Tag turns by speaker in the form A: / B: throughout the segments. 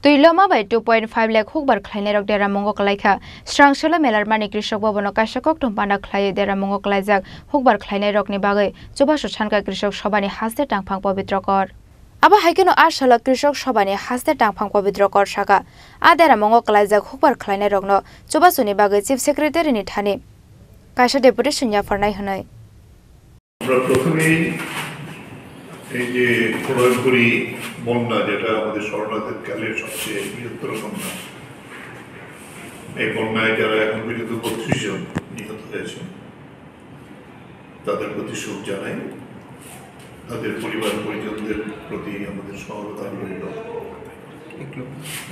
A: Tuiloma by 2.5 lakh hukbar kleine rok dera mongo klaika strangsela melar mani krishok bobono kaisakok tumpana khlai dera mongo klaijak hukbar kleine rok ni bagai chubasu chanka krishok sobani haste tangphang pavitrokor aba haikeno ashala krishok sobani haste tangphang pavitrokor saka adera mongo klaijak hukbar kleine rokno chubasu ni bagai chief secretary ni thani kaisa deputy sunya farnai hanai
B: এই যে প্রলয়ঙ্করী বন্যা যেটা আমাদের শরণার্থীর কালের সবচেয়ে বৃহত্তর বন্যা, এই বন্যায় যারা এখন পর্যন্ত 32 জন নিহত হয়েছে তাদের প্রতি শোক জানাই, তাদের পরিবার পরিজনদের প্রতি আমাদের সহমত রইল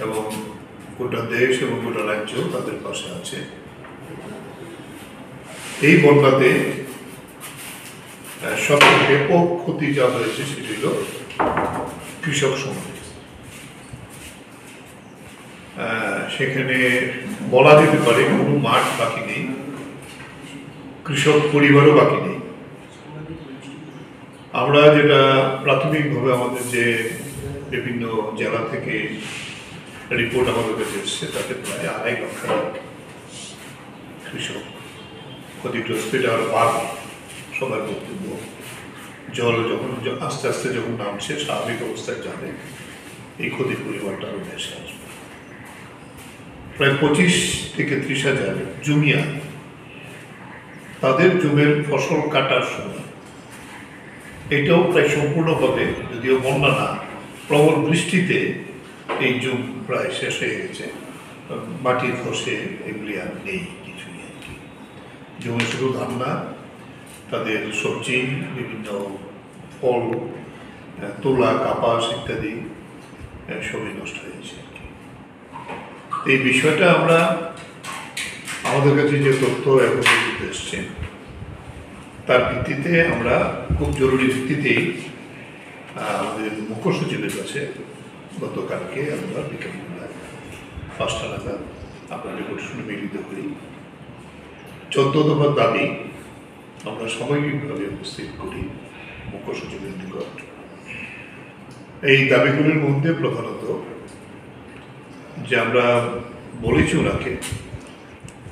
B: এবং গোটা দেশ এবং গোটা রাজ্য তাদের পাশে আছে। এই বন্যাতে সবচেয়ে ব্যাপক ক্ষতি যা হয়েছে সেটি হল কৃষক সমাজ। সেখানে বলা যেতে পারে কোনো মাঠ বাকি নেই, কৃষক পরিবারও বাকি নেই। আমরা যেটা প্রাথমিকভাবে আমাদের যে বিভিন্ন জেলা থেকে রিপোর্ট আমাদের কাছে এসছে তাতে প্রায় 2.5 লক্ষ কৃষক ক্ষতিগ্রস্ত। এটা আরো বাড়বে, সবার বক্তব্য। জল যখন আস্তে আস্তে যখন নামছে স্বাভাবিক অবস্থায় যাবে, এই ক্ষতির পরিমাণটা আরো বেশি আসবে। প্রায় 25 থেকে 30 হাজার জমিয়া তাদের জমির ফসল কাটার সময় এটাও প্রায় সম্পূর্ণ হবে, যদিও বন্যা না, প্রবল বৃষ্টিতে এই জমি প্রায় শেষ হয়ে গেছে। মাটি ধসে এগুলি আর নেই কিছুই আর কি। জমি শুধু ধান না, তাদের সবজি, বিভিন্ন ফল, তুলা, কাপাস ইত্যাদি সবই নষ্ট হয়েছে। এই বিষয়টা আমরা আমাদের কাছে যে তথ্য এখন পর্যন্ত এসছে তার ভিত্তিতে আমরা খুব জরুরি ভিত্তিতেই আমাদের মুখ্য সচিবের কাছে গতকালকে আমরা বিকেলবেলা 5টা নাগাদ আমরা রিপোর্ট শুনে মিলিত করি। 14 দফার দাবি আমরা সাময়িকভাবে উপস্থিত করি মুখ্য সচিবের নিকট। এই দাবিগুলির মধ্যে প্রধানত যে আমরা বলেছি ওনাকে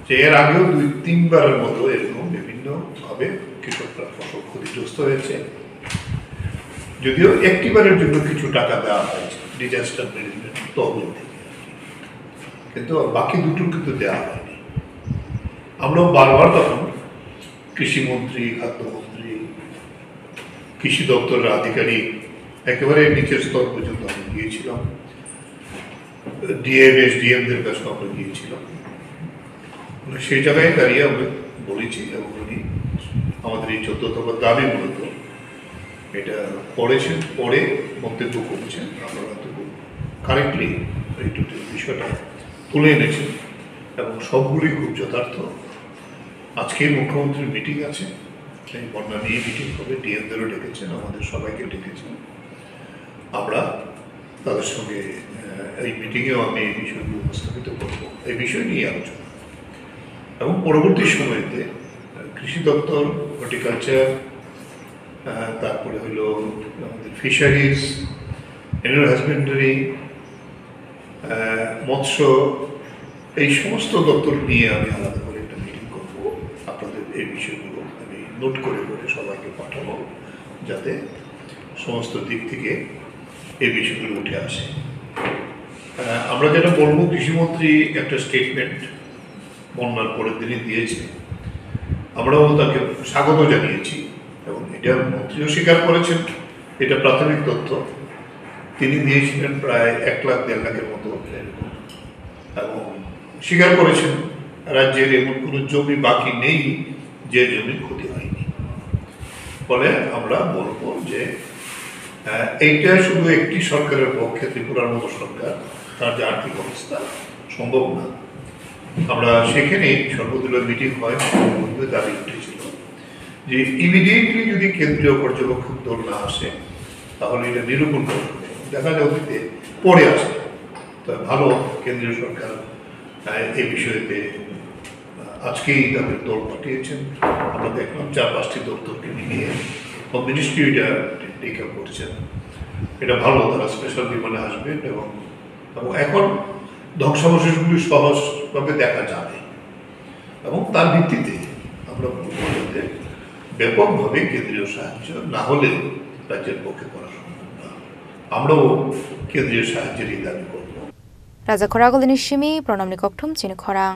B: যে এর আগেও 2-3 বারের মতো এরকম বিভিন্নভাবে কৃষকরা ফসল ক্ষতিগ্রস্ত হয়েছে, যদিও একটিবারের জন্য কিছু টাকা দেওয়া হয়েছে ডিজাস্টার ম্যানেজমেন্ট তহবিল থেকে, কিন্তু বাকি দুটো কিন্তু দেওয়া হয়নি। আমরাও বারবার তখন কৃষিমন্ত্রী, খাদ্যমন্ত্রী, কৃষি দপ্তরের আধিকারিক, একেবারে নিচের স্তর পর্যন্ত আমরা গিয়েছিলাম, ডিএম, এসডিএমদের কাছে আমরা গিয়েছিলাম। সেই জায়গায় দাঁড়িয়ে আমরা বলেছি এবং উনি আমাদের এই 14 দফার দাবি মূলত এটা পড়েছেন, পড়ে মন্তব্য করেছেন। আপনারা তো কারেক্টলি এই বিষয়টা তুলে এনেছেন এবং সবগুলি খুব যথার্থ। আজকের মুখ্যমন্ত্রীর মিটিং আছে, এই বন্যা নিয়ে মিটিং হবে, ডিএমদেরও ডেকেছেন, আমাদের সবাইকে ডেকেছেন। আমরা তাদের সঙ্গে এই মিটিংয়েও আমি এই বিষয়গুলো উপস্থাপিত করব, এই বিষয় নিয়ে আলোচনা। এবং পরবর্তী সময়তে কৃষি দপ্তর, হর্টিকালচার, তারপরে হলো আমাদের ফিশারিজ, অ্যানিমাল হাজবেন্ডারি, মৎস্য, এই সমস্ত দপ্তর নিয়ে আমি আলাদা করে একটা মিটিং করব। আপনাদের এই বিষয়গুলো আমি নোট করে করে সবাইকে পাঠাবো, যাতে সমস্ত দিক থেকে এই বিষয়গুলো উঠে আসে। আমরা যেটা বলবো, কৃষিমন্ত্রী একটা স্টেটমেন্ট বন্যার পরের দিনই দিয়েছে, আমরাও তাকে স্বাগত জানিয়েছি এবং এটা মন্ত্রীও স্বীকার করেছেন। এটা প্রাথমিক তথ্য, তিনি দিয়েছিলেন প্রায় 1-1.5 লাখের মতো এরকম, এবং স্বীকার করেছেন রাজ্যের এমন কোনো জমি বাকি নেই যে জমির ক্ষতি হয়নি। ফলে আমরা বলবো যে এইটা শুধু একটি সরকারের পক্ষে, ত্রিপুরার মতো সরকার, তার যে আর্থিক অবস্থা সম্ভব না। আমরা সেখানে সর্বদলীয় মিটিং হয়, দাবি উঠেছিল যে ইমিডিয়েটলি যদি কেন্দ্রীয় পর্যবেক্ষক দল না আসে তাহলে এটা নিরূপণ করতে হবে। দেখা যায় অতীতে পরে আসে, তবে ভালো কেন্দ্রীয় সরকার এই বিষয়তে আজকেই তাদের দল পাঠিয়েছেন। আমরা দেখলাম 4-5টি দপ্তরকে নিয়ে মিনিস্ট্রি এটা টেক আপ করছেন। এটা ভালো, তারা স্পেশাল বিমানে আসবেন এবং এবং এখন ধ্বংসাবশেষগুলি সহজভাবে দেখা যাবে এবং তার ভিত্তিতে আমরা বলব যে ব্যাপকভাবে কেন্দ্রীয় সাহায্য না হলে রাজ্যের পক্ষে করা সম্ভব না। আমরাও কেন্দ্রীয় সাহায্যেরই দাবি করব।
A: রাজা খরাগলিনী সিমি প্রণামনি ককঠুম চিনি খরাং।